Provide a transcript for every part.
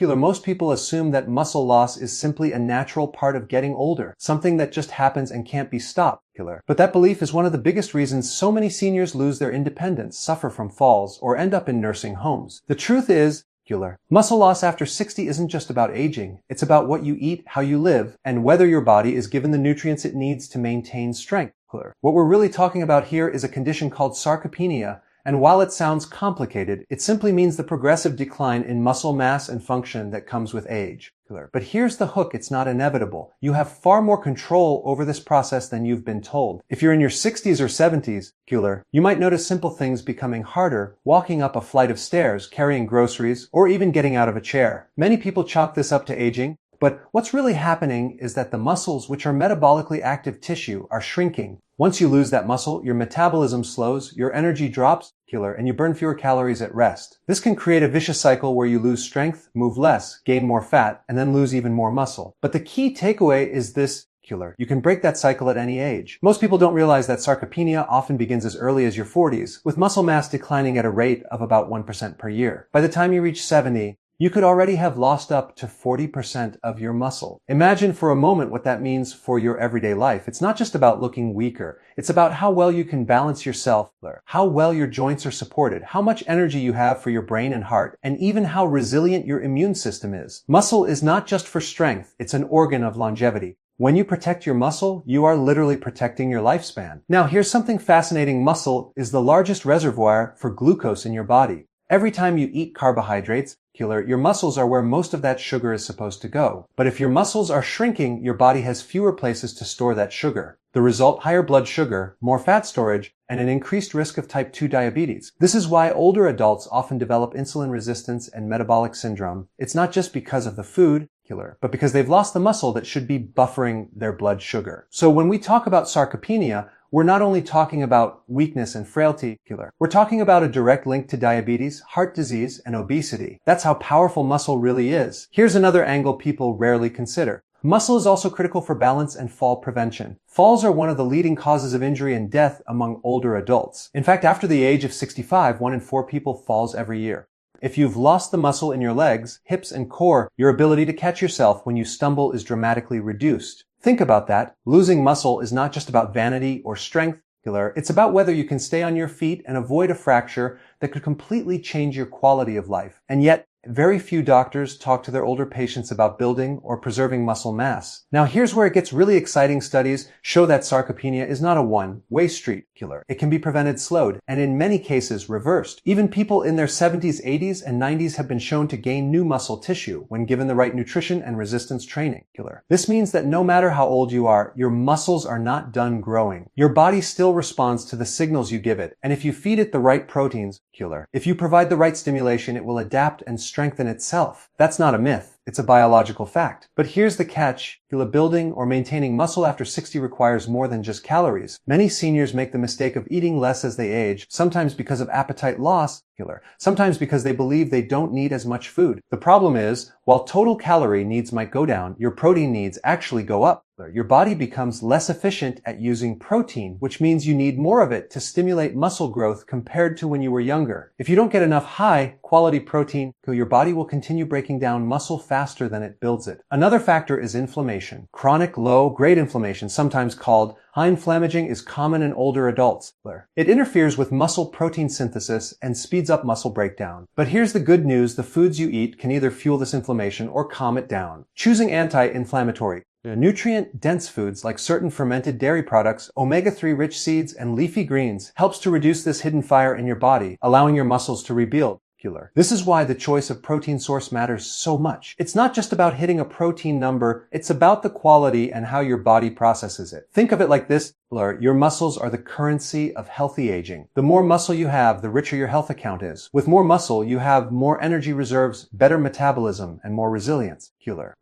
Most people assume that muscle loss is simply a natural part of getting older, something that just happens and can't be stopped. But that belief is one of the biggest reasons so many seniors lose their independence, suffer from falls, or end up in nursing homes. The truth is, muscle loss after 60 isn't just about aging. It's about what you eat, how you live, and whether your body is given the nutrients it needs to maintain strength. What we're really talking about here is a condition called sarcopenia, and while it sounds complicated, it simply means the progressive decline in muscle mass and function that comes with age. But here's the hook, it's not inevitable. You have far more control over this process than you've been told. If you're in your 60s or 70s, you might notice simple things becoming harder, walking up a flight of stairs, carrying groceries, or even getting out of a chair. Many people chalk this up to aging, but what's really happening is that the muscles, which are metabolically active tissue, are shrinking. Once you lose that muscle, your metabolism slows, your energy drops, and you burn fewer calories at rest. This can create a vicious cycle where you lose strength, move less, gain more fat, and then lose even more muscle. But the key takeaway is this. You can break that cycle at any age. Most people don't realize that sarcopenia often begins as early as your 40s, with muscle mass declining at a rate of about 1% per year. By the time you reach 70, you could already have lost up to 40% of your muscle. Imagine for a moment what that means for your everyday life. It's not just about looking weaker. It's about how well you can balance yourself, how well your joints are supported, how much energy you have for your brain and heart, and even how resilient your immune system is. Muscle is not just for strength. It's an organ of longevity. When you protect your muscle, you are literally protecting your lifespan. Now, here's something fascinating. Muscle is the largest reservoir for glucose in your body. Every time you eat carbohydrates, your muscles are where most of that sugar is supposed to go. But if your muscles are shrinking, your body has fewer places to store that sugar. The result, higher blood sugar, more fat storage, and an increased risk of type 2 diabetes. This is why older adults often develop insulin resistance and metabolic syndrome. It's not just because of the food, but because they've lost the muscle that should be buffering their blood sugar. So when we talk about sarcopenia, we're not only talking about weakness and frailty, we're talking about a direct link to diabetes, heart disease, and obesity. That's how powerful muscle really is. Here's another angle people rarely consider. Muscle is also critical for balance and fall prevention. Falls are one of the leading causes of injury and death among older adults. In fact, after the age of 65, 1 in 4 people falls every year. If you've lost the muscle in your legs, hips, and core, your ability to catch yourself when you stumble is dramatically reduced. Think about that. Losing muscle is not just about vanity or strength. It's about whether you can stay on your feet and avoid a fracture that could completely change your quality of life. And yet, very few doctors talk to their older patients about building or preserving muscle mass. Now here's where it gets really exciting. Studies show that sarcopenia is not a one-way street. It can be prevented, slowed, and in many cases reversed. Even people in their 70s, 80s, and 90s have been shown to gain new muscle tissue when given the right nutrition and resistance training. This means that no matter how old you are, your muscles are not done growing. Your body still responds to the signals you give it, and if you feed it the right proteins, if you provide the right stimulation, it will adapt and strengthen itself. That's not a myth. It's a biological fact. But here's the catch. Building or maintaining muscle after 60 requires more than just calories. Many seniors make the mistake of eating less as they age, sometimes because of appetite loss, sometimes because they believe they don't need as much food. The problem is, while total calorie needs might go down, your protein needs actually go up. Your body becomes less efficient at using protein, which means you need more of it to stimulate muscle growth compared to when you were younger. If you don't get enough high-quality protein, your body will continue breaking down muscle faster than it builds it. Another factor is inflammation. Chronic low-grade inflammation, sometimes called high inflammaging, is common in older adults. It interferes with muscle protein synthesis and speeds up muscle breakdown. But here's the good news. The foods you eat can either fuel this inflammation or calm it down. Choosing anti-inflammatory, nutrient-dense foods like certain fermented dairy products, omega-3 rich seeds, and leafy greens helps to reduce this hidden fire in your body, allowing your muscles to rebuild. This is why the choice of protein source matters so much. It's not just about hitting a protein number, it's about the quality and how your body processes it. Think of it like this, your muscles are the currency of healthy aging. The more muscle you have, the richer your health account is. With more muscle, you have more energy reserves, better metabolism, and more resilience.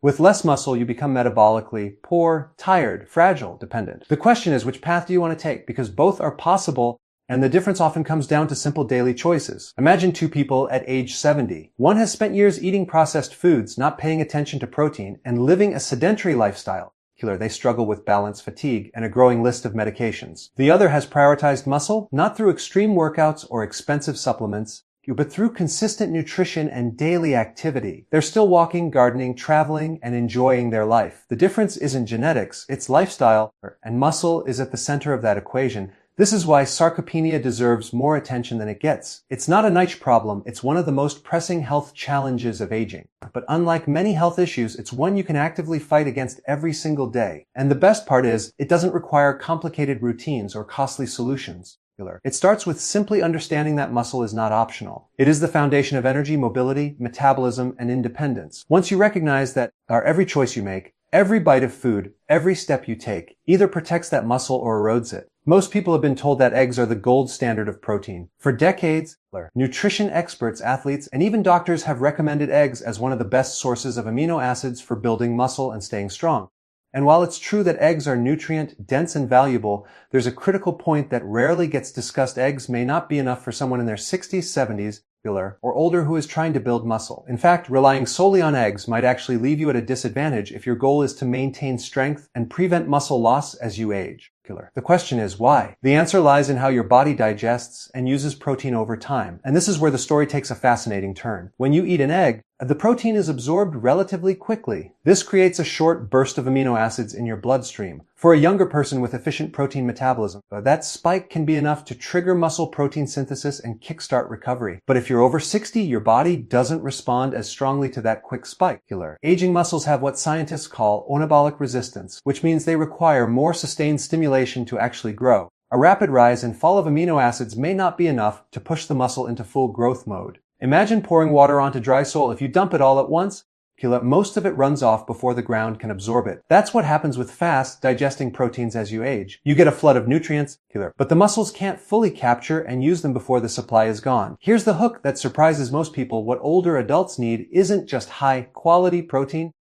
With less muscle, you become metabolically poor, tired, fragile, dependent. The question is, which path do you want to take? Because both are possible, and the difference often comes down to simple daily choices. Imagine two people at age 70. One has spent years eating processed foods, not paying attention to protein, and living a sedentary lifestyle. They struggle with balance, fatigue, and a growing list of medications. The other has prioritized muscle, not through extreme workouts or expensive supplements, but through consistent nutrition and daily activity. They're still walking, gardening, traveling, and enjoying their life. The difference isn't genetics, it's lifestyle, and muscle is at the center of that equation. This is why sarcopenia deserves more attention than it gets. It's not a niche problem, it's one of the most pressing health challenges of aging. But unlike many health issues, it's one you can actively fight against every single day. And the best part is, it doesn't require complicated routines or costly solutions. It starts with simply understanding that muscle is not optional. It is the foundation of energy, mobility, metabolism, and independence. Once you recognize that every choice you make, every bite of food, every step you take, either protects that muscle or erodes it. Most people have been told that eggs are the gold standard of protein. For decades, nutrition experts, athletes, and even doctors have recommended eggs as one of the best sources of amino acids for building muscle and staying strong. And while it's true that eggs are nutrient-dense and valuable, there's a critical point that rarely gets discussed. Eggs may not be enough for someone in their 60s, 70s, or older who is trying to build muscle. In fact, relying solely on eggs might actually leave you at a disadvantage if your goal is to maintain strength and prevent muscle loss as you age. The question is, why? The answer lies in how your body digests and uses protein over time. And this is where the story takes a fascinating turn. When you eat an egg, the protein is absorbed relatively quickly. This creates a short burst of amino acids in your bloodstream. For a younger person with efficient protein metabolism, that spike can be enough to trigger muscle protein synthesis and kickstart recovery. But if you're over 60, your body doesn't respond as strongly to that quick spike. Aging muscles have what scientists call anabolic resistance, which means they require more sustained stimulation to actually grow. A rapid rise and fall of amino acids may not be enough to push the muscle into full growth mode. Imagine pouring water onto dry soil. If you dump it all at once, most of it runs off before the ground can absorb it. That's what happens with fast digesting proteins as you age. You get a flood of nutrients, but the muscles can't fully capture and use them before the supply is gone. Here's the hook that surprises most people. What older adults need isn't just high quality protein,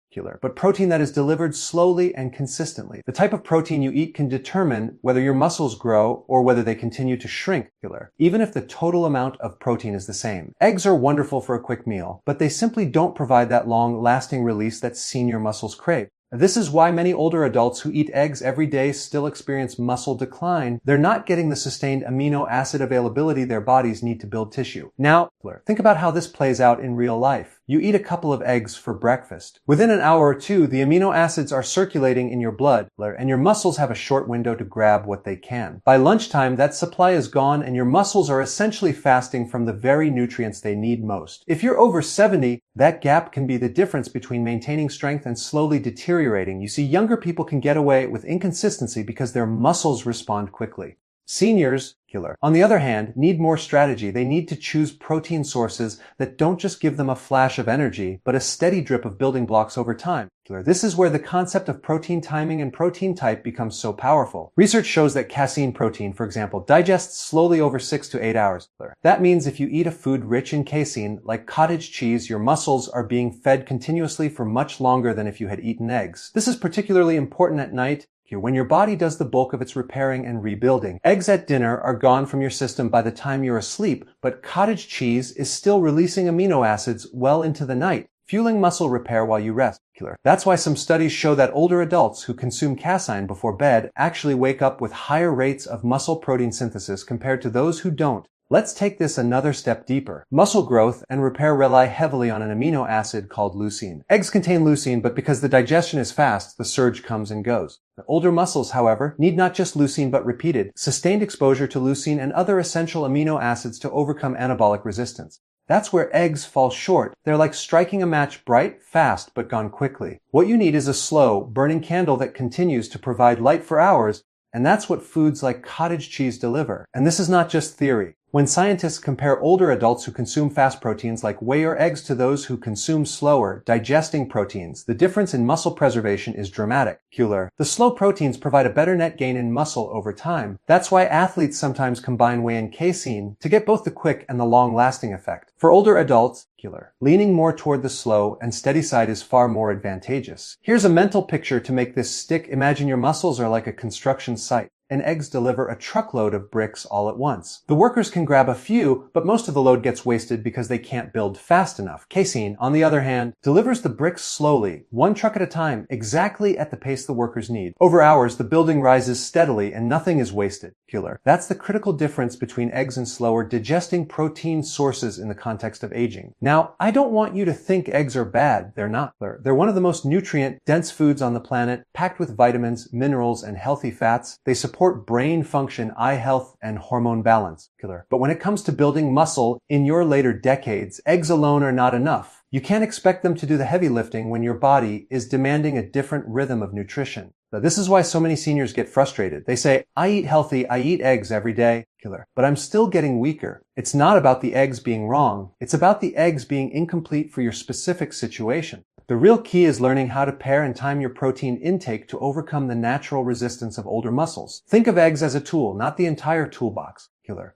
but protein that is delivered slowly and consistently. The type of protein you eat can determine whether your muscles grow or whether they continue to shrink, even if the total amount of protein is the same. Eggs are wonderful for a quick meal, but they simply don't provide that long-lasting release that senior muscles crave. This is why many older adults who eat eggs every day still experience muscle decline. They're not getting the sustained amino acid availability their bodies need to build tissue. Now, think about how this plays out in real life. You eat a couple of eggs for breakfast. Within an hour or two, the amino acids are circulating in your blood, and your muscles have a short window to grab what they can. By lunchtime, that supply is gone, and your muscles are essentially fasting from the very nutrients they need most. If you're over 70, that gap can be the difference between maintaining strength and slowly deteriorating. You see, younger people can get away with inconsistency because their muscles respond quickly. Seniors, on the other hand, need more strategy. They need to choose protein sources that don't just give them a flash of energy, but a steady drip of building blocks over time. This is where the concept of protein timing and protein type becomes so powerful. Research shows that casein protein, for example, digests slowly over 6 to 8 hours. That means if you eat a food rich in casein, like cottage cheese, your muscles are being fed continuously for much longer than if you had eaten eggs. This is particularly important at night, when your body does the bulk of its repairing and rebuilding. Eggs at dinner are gone from your system by the time you're asleep, but cottage cheese is still releasing amino acids well into the night, fueling muscle repair while you rest. That's why some studies show that older adults who consume casein before bed actually wake up with higher rates of muscle protein synthesis compared to those who don't. Let's take this another step deeper. Muscle growth and repair rely heavily on an amino acid called leucine. Eggs contain leucine, but because the digestion is fast, the surge comes and goes. Older muscles, however, need not just leucine but repeated, sustained exposure to leucine and other essential amino acids to overcome anabolic resistance. That's where eggs fall short. They're like striking a match, bright, fast, but gone quickly. What you need is a slow, burning candle that continues to provide light for hours, and that's what foods like cottage cheese deliver. And this is not just theory. When scientists compare older adults who consume fast proteins like whey or eggs to those who consume slower, digesting proteins, the difference in muscle preservation is dramatic. The slow proteins provide a better net gain in muscle over time. That's why athletes sometimes combine whey and casein to get both the quick and the long-lasting effect. For older adults, leaning more toward the slow and steady side is far more advantageous. Here's a mental picture to make this stick. Imagine your muscles are like a construction site. and eggs deliver a truckload of bricks all at once. The workers can grab a few, but most of the load gets wasted because they can't build fast enough. Casein, on the other hand, delivers the bricks slowly, one truck at a time, exactly at the pace the workers need. Over hours, the building rises steadily and nothing is wasted. That's the critical difference between eggs and slower digesting protein sources in the context of aging. Now, I don't want you to think eggs are bad. They're not. They're one of the most nutrient-dense foods on the planet, packed with vitamins, minerals, and healthy fats. They support brain function, eye health, and hormone balance. But when it comes to building muscle in your later decades, eggs alone are not enough. You can't expect them to do the heavy lifting when your body is demanding a different rhythm of nutrition. Now, this is why so many seniors get frustrated. They say, I eat healthy, I eat eggs every day, but I'm still getting weaker. It's not about the eggs being wrong. It's about the eggs being incomplete for your specific situation. The real key is learning how to pair and time your protein intake to overcome the natural resistance of older muscles. Think of eggs as a tool, not the entire toolbox.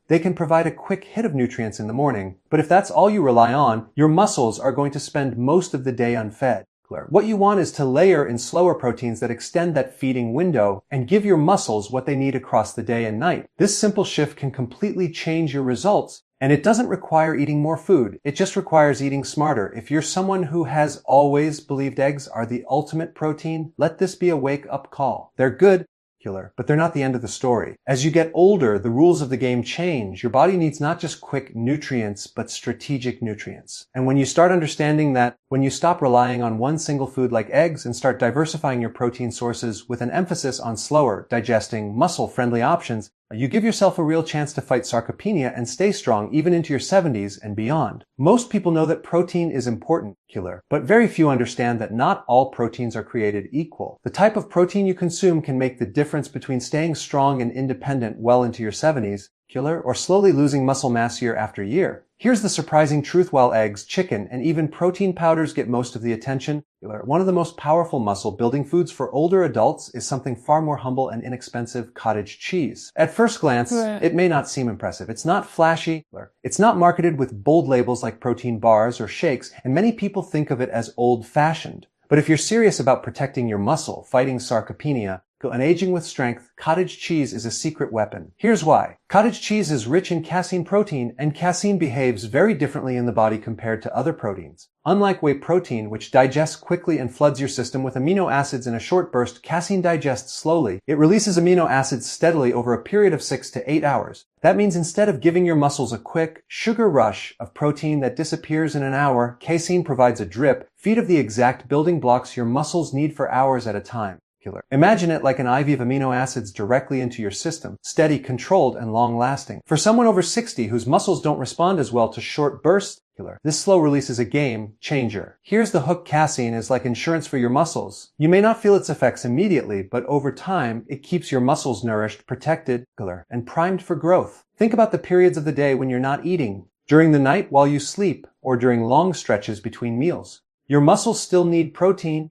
They can provide a quick hit of nutrients in the morning, but if that's all you rely on, your muscles are going to spend most of the day unfed. What you want is to layer in slower proteins that extend that feeding window and give your muscles what they need across the day and night. This simple shift can completely change your results, and it doesn't require eating more food. It just requires eating smarter. If you're someone who has always believed eggs are the ultimate protein, let this be a wake-up call. They're good, but they're not the end of the story. As you get older, the rules of the game change. Your body needs not just quick nutrients, but strategic nutrients. And when you start understanding that, when you stop relying on one single food like eggs and start diversifying your protein sources with an emphasis on slower, digesting, muscle-friendly options, you give yourself a real chance to fight sarcopenia and stay strong even into your 70s and beyond. Most people know that protein is important, but very few understand that not all proteins are created equal. The type of protein you consume can make the difference between staying strong and independent well into your 70s, or slowly losing muscle mass year after year. Here's the surprising truth: while eggs, chicken, and even protein powders get most of the attention, one of the most powerful muscle-building foods for older adults is something far more humble and inexpensive: cottage cheese. At first glance, it may not seem impressive. It's not flashy. It's not marketed with bold labels like protein bars or shakes, and many people think of it as old-fashioned. But if you're serious about protecting your muscle, fighting sarcopenia, and aging with strength, cottage cheese is a secret weapon. Here's why. Cottage cheese is rich in casein protein, and casein behaves very differently in the body compared to other proteins. Unlike whey protein, which digests quickly and floods your system with amino acids in a short burst, casein digests slowly. It releases amino acids steadily over a period of 6 to 8 hours. That means instead of giving your muscles a quick sugar rush of protein that disappears in an hour, casein provides a drip feed of the exact building blocks your muscles need for hours at a time. Imagine it like an IV of amino acids directly into your system, steady, controlled, and long-lasting. For someone over 60 whose muscles don't respond as well to short bursts, this slow release is a game changer. Here's the hook: casein is like insurance for your muscles. You may not feel its effects immediately, but over time, it keeps your muscles nourished, protected, and primed for growth. Think about the periods of the day when you're not eating, during the night while you sleep, or during long stretches between meals. Your muscles still need protein,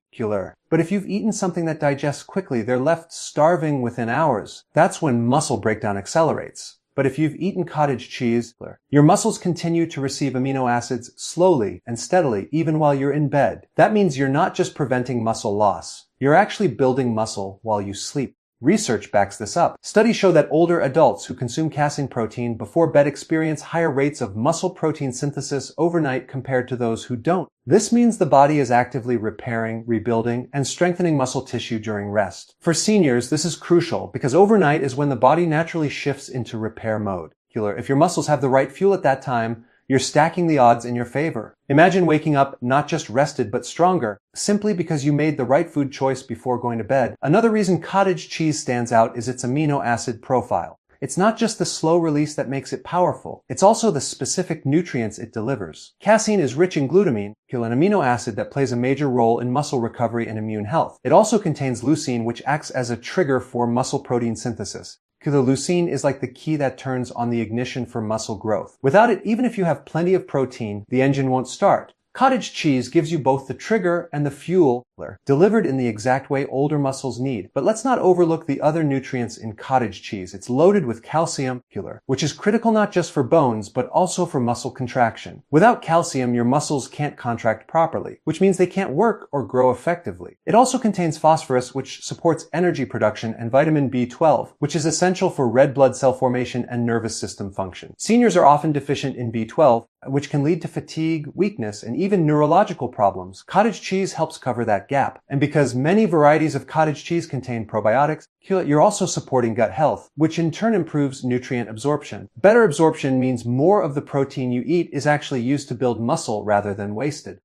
but if you've eaten something that digests quickly, they're left starving within hours. That's when muscle breakdown accelerates. But if you've eaten cottage cheese, your muscles continue to receive amino acids slowly and steadily even while you're in bed. That means you're not just preventing muscle loss. You're actually building muscle while you sleep. Research backs this up. Studies show that older adults who consume casein protein before bed experience higher rates of muscle protein synthesis overnight compared to those who don't. This means the body is actively repairing, rebuilding, and strengthening muscle tissue during rest. For seniors, this is crucial because overnight is when the body naturally shifts into repair mode. If your muscles have the right fuel at that time, you're stacking the odds in your favor. Imagine waking up not just rested but stronger, simply because you made the right food choice before going to bed. Another reason cottage cheese stands out is its amino acid profile. It's not just the slow release that makes it powerful, it's also the specific nutrients it delivers. Casein is rich in glutamine, an amino acid that plays a major role in muscle recovery and immune health. It also contains leucine, which acts as a trigger for muscle protein synthesis. The leucine is like the key that turns on the ignition for muscle growth. Without it, even if you have plenty of protein, the engine won't start. Cottage cheese gives you both the trigger and the fuel delivered in the exact way older muscles need. But let's not overlook the other nutrients in cottage cheese. It's loaded with calcium, which is critical not just for bones, but also for muscle contraction. Without calcium, your muscles can't contract properly, which means they can't work or grow effectively. It also contains phosphorus, which supports energy production, and vitamin B12, which is essential for red blood cell formation and nervous system function. Seniors are often deficient in B12, which can lead to fatigue, weakness, and even neurological problems. Cottage cheese helps cover that gap. And because many varieties of cottage cheese contain probiotics, you're also supporting gut health, which in turn improves nutrient absorption. Better absorption means more of the protein you eat is actually used to build muscle rather than wasted.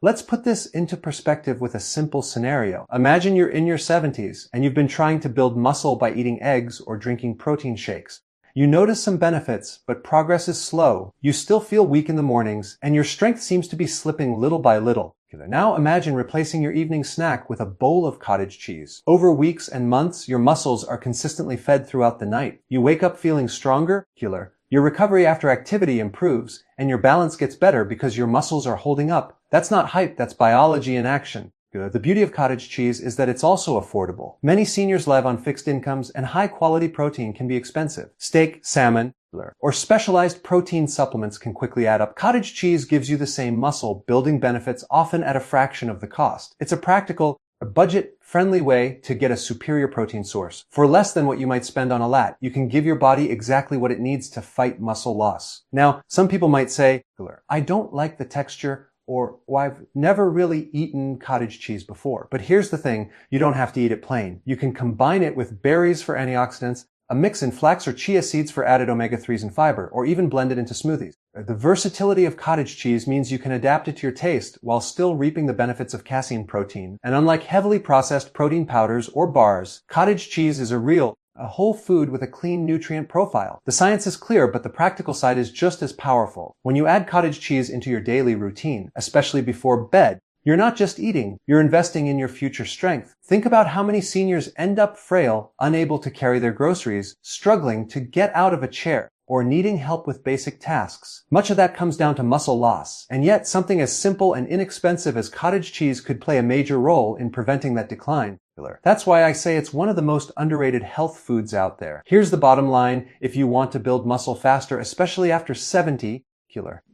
Let's put this into perspective with a simple scenario. Imagine you're in your 70s and you've been trying to build muscle by eating eggs or drinking protein shakes. You notice some benefits, but progress is slow. You still feel weak in the mornings, and your strength seems to be slipping little by little. Now imagine replacing your evening snack with a bowl of cottage cheese. Over weeks and months, your muscles are consistently fed throughout the night. You wake up feeling stronger, your recovery after activity improves, and your balance gets better because your muscles are holding up. That's not hype, that's biology in action. The beauty of cottage cheese is that it's also affordable. Many seniors live on fixed incomes, and high-quality protein can be expensive. Steak, salmon, or specialized protein supplements can quickly add up. Cottage cheese gives you the same muscle-building benefits, often at a fraction of the cost. It's a practical, budget-friendly way to get a superior protein source. For less than what you might spend on a lat, you can give your body exactly what it needs to fight muscle loss. Now, some people might say, I don't like the texture, or I've never really eaten cottage cheese before. But here's the thing, you don't have to eat it plain. You can combine it with berries for antioxidants, a mix in flax or chia seeds for added omega-3s and fiber, or even blend it into smoothies. The versatility of cottage cheese means you can adapt it to your taste while still reaping the benefits of casein protein. And unlike heavily processed protein powders or bars, cottage cheese is a whole food with a clean nutrient profile. The science is clear, but the practical side is just as powerful. When you add cottage cheese into your daily routine, especially before bed, you're not just eating, you're investing in your future strength. Think about how many seniors end up frail, unable to carry their groceries, struggling to get out of a chair, or needing help with basic tasks. Much of that comes down to muscle loss, and yet something as simple and inexpensive as cottage cheese could play a major role in preventing that decline. That's why I say it's one of the most underrated health foods out there. Here's the bottom line: if you want to build muscle faster, especially after 70,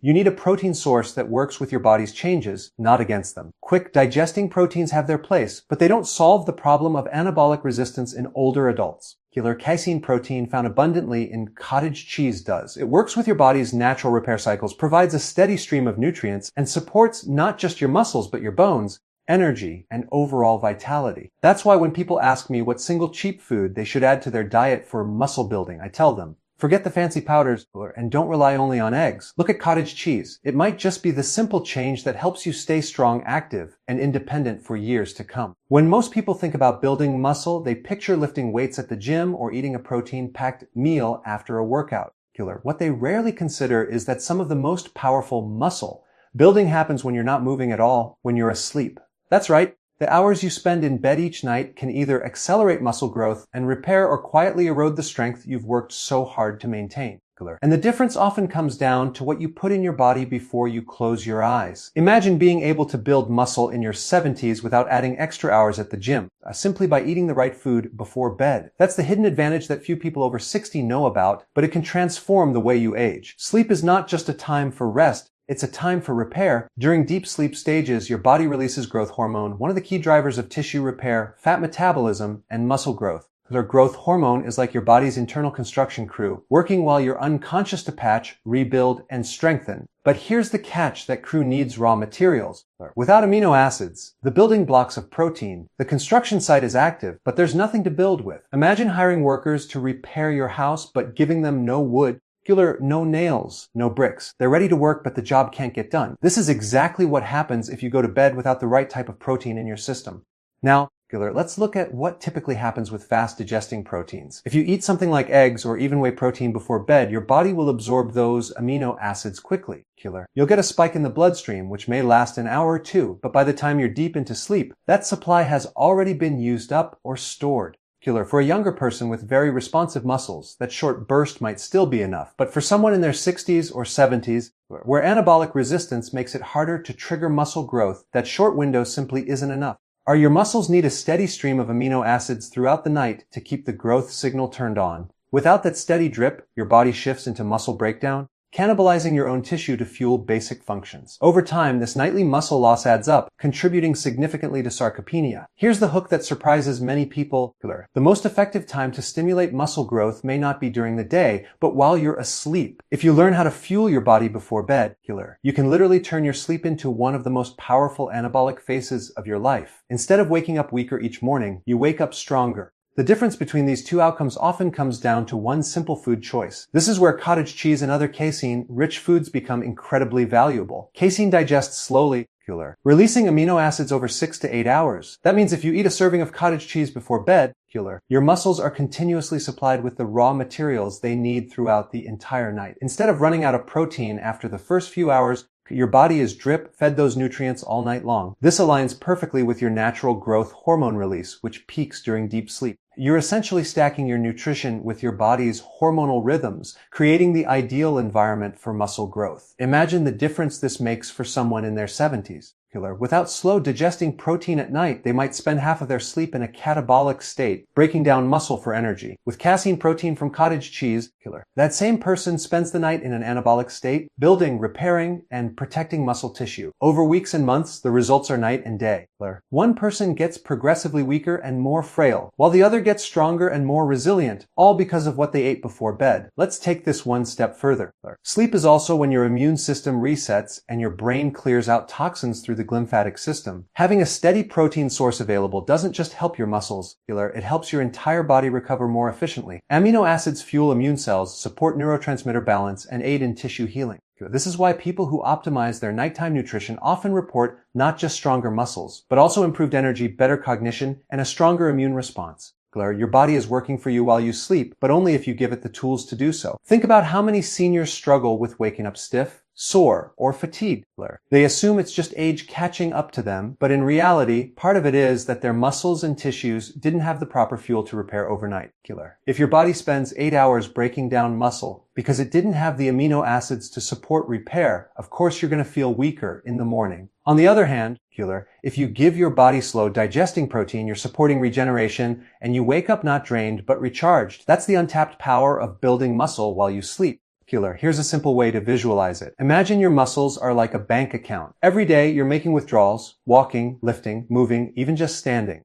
you need a protein source that works with your body's changes, not against them. Quick digesting proteins have their place, but they don't solve the problem of anabolic resistance in older adults. Casein protein found abundantly in cottage cheese does. It works with your body's natural repair cycles, provides a steady stream of nutrients, and supports not just your muscles but your bones, energy, and overall vitality. That's why when people ask me what single cheap food they should add to their diet for muscle building, I tell them, forget the fancy powders and don't rely only on eggs. Look at cottage cheese. It might just be the simple change that helps you stay strong, active, and independent for years to come. When most people think about building muscle, they picture lifting weights at the gym or eating a protein-packed meal after a workout. What they rarely consider is that some of the most powerful muscle building happens when you're not moving at all, when you're asleep. That's right. The hours you spend in bed each night can either accelerate muscle growth and repair or quietly erode the strength you've worked so hard to maintain. And the difference often comes down to what you put in your body before you close your eyes. Imagine being able to build muscle in your 70s without adding extra hours at the gym, simply by eating the right food before bed. That's the hidden advantage that few people over 60 know about, but it can transform the way you age. Sleep is not just a time for rest. It's a time for repair. During deep sleep stages, your body releases growth hormone, one of the key drivers of tissue repair, fat metabolism, and muscle growth. Their growth hormone is like your body's internal construction crew, working while you're unconscious to patch, rebuild, and strengthen. But here's the catch: that crew needs raw materials. Without amino acids, the building blocks of protein, the construction site is active, but there's nothing to build with. Imagine hiring workers to repair your house, but giving them no wood, no nails, no bricks. They're ready to work, but the job can't get done. This is exactly what happens if you go to bed without the right type of protein in your system. Now, let's look at what typically happens with fast digesting proteins. If you eat something like eggs or even whey protein before bed, your body will absorb those amino acids quickly. You'll get a spike in the bloodstream, which may last an hour or two, but by the time you're deep into sleep, that supply has already been used up or stored. For a younger person with very responsive muscles, that short burst might still be enough. But for someone in their 60s or 70s, where anabolic resistance makes it harder to trigger muscle growth, that short window simply isn't enough. Are your muscles need a steady stream of amino acids throughout the night to keep the growth signal turned on? Without that steady drip, your body shifts into muscle breakdown, cannibalizing your own tissue to fuel basic functions. Over time, this nightly muscle loss adds up, contributing significantly to sarcopenia. Here's the hook that surprises many people. The most effective time to stimulate muscle growth may not be during the day, but while you're asleep. If you learn how to fuel your body before bed, you can literally turn your sleep into one of the most powerful anabolic phases of your life. Instead of waking up weaker each morning, you wake up stronger. The difference between these two outcomes often comes down to one simple food choice. This is where cottage cheese and other casein-rich foods become incredibly valuable. Casein digests slowly, releasing amino acids over 6 to 8 hours. That means if you eat a serving of cottage cheese before bed, your muscles are continuously supplied with the raw materials they need throughout the entire night. Instead of running out of protein after the first few hours, your body is drip-fed those nutrients all night long. This aligns perfectly with your natural growth hormone release, which peaks during deep sleep. You're essentially stacking your nutrition with your body's hormonal rhythms, creating the ideal environment for muscle growth. Imagine the difference this makes for someone in their 70s. Without slow digesting protein at night, they might spend half of their sleep in a catabolic state, breaking down muscle for energy. With casein protein from cottage cheese, that same person spends the night in an anabolic state, building, repairing, and protecting muscle tissue. Over weeks and months, the results are night and day. One person gets progressively weaker and more frail, while the other gets stronger and more resilient, all because of what they ate before bed. Let's take this one step further. Sleep is also when your immune system resets and your brain clears out toxins through the glymphatic system. Having a steady protein source available doesn't just help your muscles, it helps your entire body recover more efficiently. Amino acids fuel immune cells, support neurotransmitter balance, and aid in tissue healing. This is why people who optimize their nighttime nutrition often report not just stronger muscles, but also improved energy, better cognition, and a stronger immune response. Your body is working for you while you sleep, but only if you give it the tools to do so. Think about how many seniors struggle with waking up stiff, sore, or fatigued. They assume it's just age catching up to them, but in reality, part of it is that their muscles and tissues didn't have the proper fuel to repair overnight. If your body spends 8 hours breaking down muscle because it didn't have the amino acids to support repair, of course you're going to feel weaker in the morning. On the other hand, if you give your body slow digesting protein, you're supporting regeneration, and you wake up not drained but recharged. That's the untapped power of building muscle while you sleep. Here's a simple way to visualize it. Imagine your muscles are like a bank account. Every day you're making withdrawals, walking, lifting, moving, even just standing.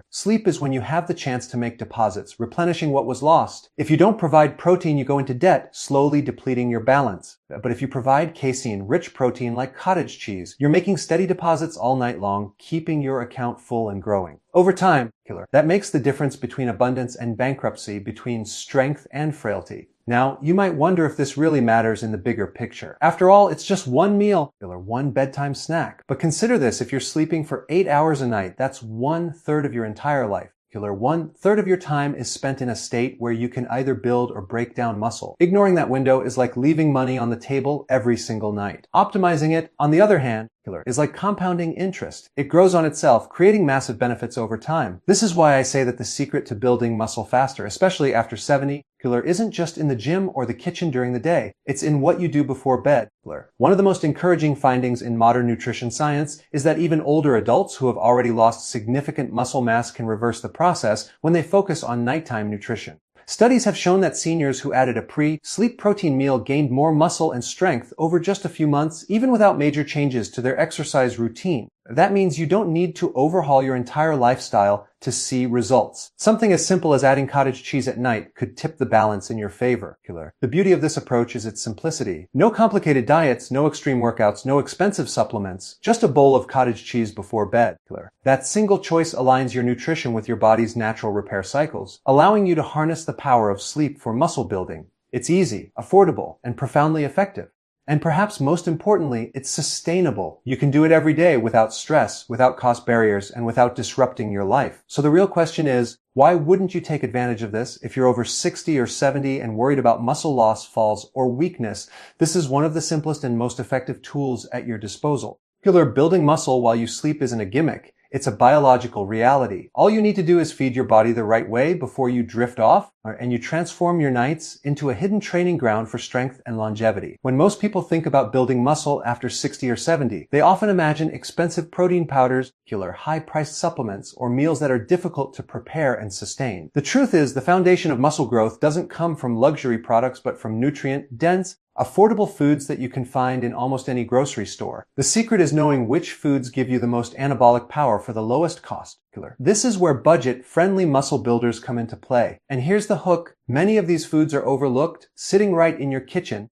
Sleep is when you have the chance to make deposits, replenishing what was lost. If you don't provide protein, you go into debt, slowly depleting your balance. But if you provide casein-rich protein like cottage cheese, you're making steady deposits all night long, keeping your account full and growing. Over time, that makes the difference between abundance and bankruptcy, between strength and frailty. Now, you might wonder if this really matters in the bigger picture. After all, it's just one meal, one bedtime snack. But consider this, if you're sleeping for 8 hours a night, that's 1/3 of your entire life. 1/3 of your time is spent in a state where you can either build or break down muscle. Ignoring that window is like leaving money on the table every single night. Optimizing it, on the other hand, is like compounding interest. It grows on itself, creating massive benefits over time. This is why I say that the secret to building muscle faster, especially after 70, isn't just in the gym or the kitchen during the day. It's in what you do before bed. One of the most encouraging findings in modern nutrition science is that even older adults who have already lost significant muscle mass can reverse the process when they focus on nighttime nutrition. Studies have shown that seniors who added a pre-sleep protein meal gained more muscle and strength over just a few months, even without major changes to their exercise routine. That means you don't need to overhaul your entire lifestyle to see results. Something as simple as adding cottage cheese at night could tip the balance in your favor. The beauty of this approach is its simplicity. No complicated diets, no extreme workouts, no expensive supplements, just a bowl of cottage cheese before bed. That single choice aligns your nutrition with your body's natural repair cycles, allowing you to harness the power of sleep for muscle building. It's easy, affordable, and profoundly effective. And perhaps most importantly, it's sustainable. You can do it every day without stress, without cost barriers, and without disrupting your life. So the real question is, why wouldn't you take advantage of this if you're over 60 or 70 and worried about muscle loss, falls, or weakness? This is one of the simplest and most effective tools at your disposal. Building muscle while you sleep isn't a gimmick. It's a biological reality. All you need to do is feed your body the right way before you drift off, and you transform your nights into a hidden training ground for strength and longevity. When most people think about building muscle after 60 or 70, they often imagine expensive protein powders, high-priced supplements, or meals that are difficult to prepare and sustain. The truth is, the foundation of muscle growth doesn't come from luxury products, but from nutrient-dense, affordable foods that you can find in almost any grocery store. The secret is knowing which foods give you the most anabolic power for the lowest cost. This is where budget-friendly muscle builders come into play. And here's the hook. Many of these foods are overlooked, sitting right in your kitchen.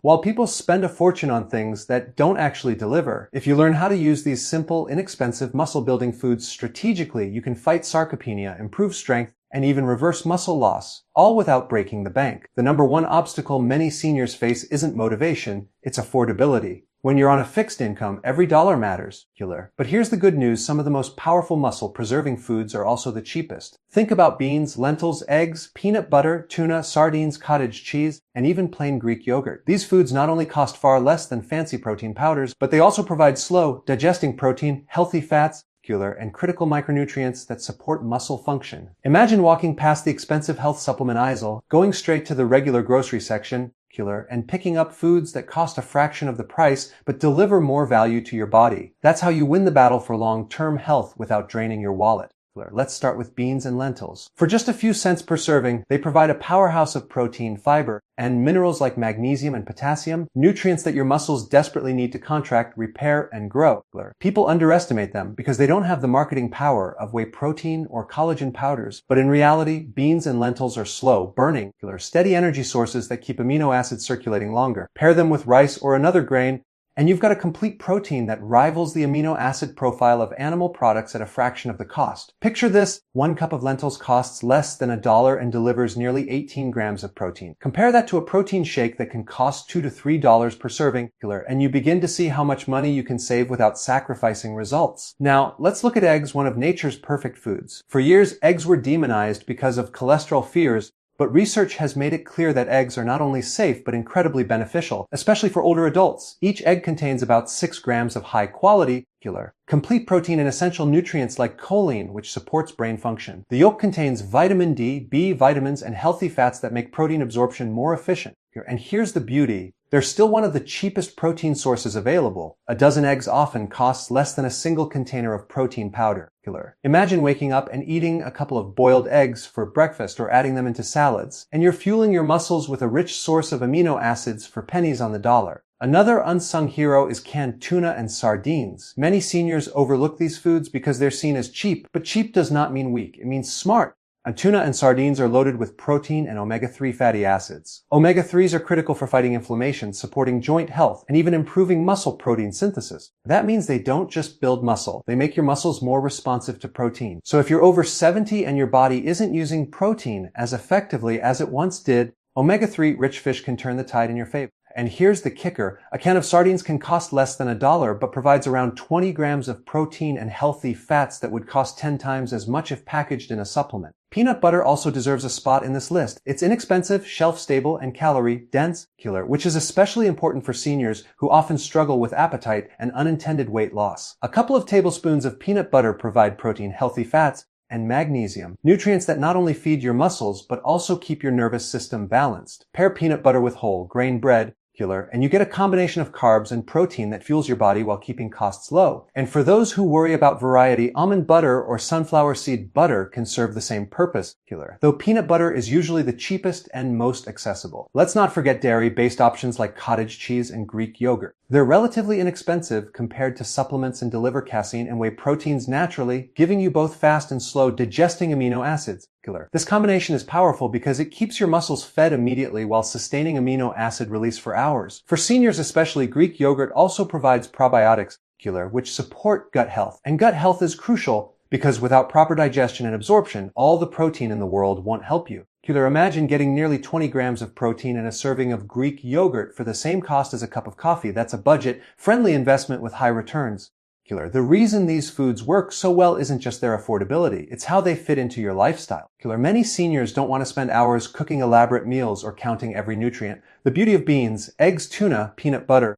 While people spend a fortune on things that don't actually deliver, if you learn how to use these simple, inexpensive muscle-building foods strategically, you can fight sarcopenia, improve strength, and even reverse muscle loss, all without breaking the bank. The number one obstacle many seniors face isn't motivation, it's affordability. When you're on a fixed income, every dollar matters. But here's the good news, some of the most powerful muscle-preserving foods are also the cheapest. Think about beans, lentils, eggs, peanut butter, tuna, sardines, cottage cheese, and even plain Greek yogurt. These foods not only cost far less than fancy protein powders, but they also provide slow, digesting protein, healthy fats, and critical micronutrients that support muscle function. Imagine walking past the expensive health supplement aisle, going straight to the regular grocery section, and picking up foods that cost a fraction of the price but deliver more value to your body. That's how you win the battle for long-term health without draining your wallet. Let's start with beans and lentils. For just a few cents per serving, they provide a powerhouse of protein, fiber, and minerals like magnesium and potassium, nutrients that your muscles desperately need to contract, repair, and grow. People underestimate them because they don't have the marketing power of whey protein or collagen powders. But in reality, beans and lentils are slow, burning, steady energy sources that keep amino acids circulating longer. Pair them with rice or another grain, and you've got a complete protein that rivals the amino acid profile of animal products at a fraction of the cost. Picture this, 1 cup of lentils costs less than $1 and delivers nearly 18 grams of protein. Compare that to a protein shake that can cost $2 to $3 per serving, and you begin to see how much money you can save without sacrificing results. Now, let's look at eggs, one of nature's perfect foods. For years, eggs were demonized because of cholesterol fears, but research has made it clear that eggs are not only safe but incredibly beneficial, especially for older adults. Each egg contains about 6 grams of high-quality, complete protein and essential nutrients like choline, which supports brain function. The yolk contains vitamin D, B vitamins, and healthy fats that make protein absorption more efficient. And here's the beauty. They're still one of the cheapest protein sources available. A dozen eggs often costs less than a single container of protein powder. Imagine waking up and eating a couple of boiled eggs for breakfast or adding them into salads, and you're fueling your muscles with a rich source of amino acids for pennies on the dollar. Another unsung hero is canned tuna and sardines. Many seniors overlook these foods because they're seen as cheap, but cheap does not mean weak. It means smart. Tuna and sardines are loaded with protein and omega-3 fatty acids. Omega-3s are critical for fighting inflammation, supporting joint health, and even improving muscle protein synthesis. That means they don't just build muscle, they make your muscles more responsive to protein. So if you're over 70 and your body isn't using protein as effectively as it once did, omega-3 rich fish can turn the tide in your favor. And here's the kicker. A can of sardines can cost less than $1, but provides around 20 grams of protein and healthy fats that would cost 10 times as much if packaged in a supplement. Peanut butter also deserves a spot in this list. It's inexpensive, shelf-stable, and calorie-dense, which is especially important for seniors who often struggle with appetite and unintended weight loss. A couple of tablespoons of peanut butter provide protein, healthy fats, and magnesium, nutrients that not only feed your muscles, but also keep your nervous system balanced. Pair peanut butter with whole grain bread, and you get a combination of carbs and protein that fuels your body while keeping costs low. And for those who worry about variety, almond butter or sunflower seed butter can serve the same purpose, though peanut butter is usually the cheapest and most accessible. Let's not forget dairy-based options like cottage cheese and Greek yogurt. They're relatively inexpensive compared to supplements and deliver casein and whey proteins naturally, giving you both fast and slow digesting amino acids. This combination is powerful because it keeps your muscles fed immediately while sustaining amino acid release for hours. For seniors especially, Greek yogurt also provides probiotics, which support gut health. And gut health is crucial because without proper digestion and absorption, all the protein in the world won't help you. Imagine getting nearly 20 grams of protein in a serving of Greek yogurt for the same cost as a cup of coffee. That's a budget-friendly investment with high returns. The reason these foods work so well isn't just their affordability, it's how they fit into your lifestyle. Many seniors don't want to spend hours cooking elaborate meals or counting every nutrient. The beauty of beans, eggs, tuna, peanut butter,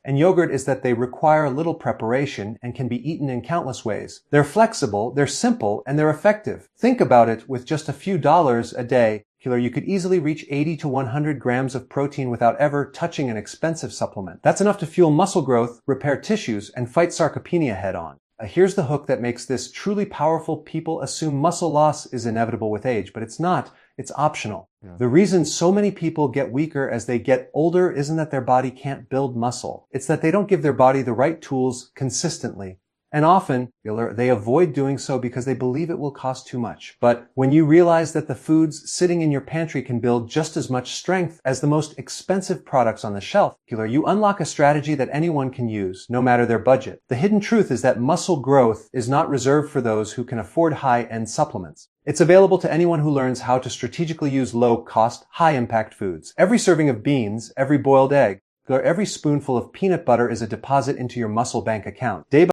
and yogurt is that they require little preparation and can be eaten in countless ways. They're flexible, they're simple, and they're effective. Think about it, with just a few dollars a day, you could easily reach 80 to 100 grams of protein without ever touching an expensive supplement. That's enough to fuel muscle growth, repair tissues, and fight sarcopenia head-on. Here's the hook that makes this truly powerful. People assume muscle loss is inevitable with age, but it's not. It's optional. The reason so many people get weaker as they get older isn't that their body can't build muscle. It's that they don't give their body the right tools consistently. And often, they avoid doing so because they believe it will cost too much. But when you realize that the foods sitting in your pantry can build just as much strength as the most expensive products on the shelf, you unlock a strategy that anyone can use, no matter their budget. The hidden truth is that muscle growth is not reserved for those who can afford high-end supplements. It's available to anyone who learns how to strategically use low-cost, high-impact foods. Every serving of beans, every boiled egg, every spoonful of peanut butter is a deposit into your muscle bank account. Day by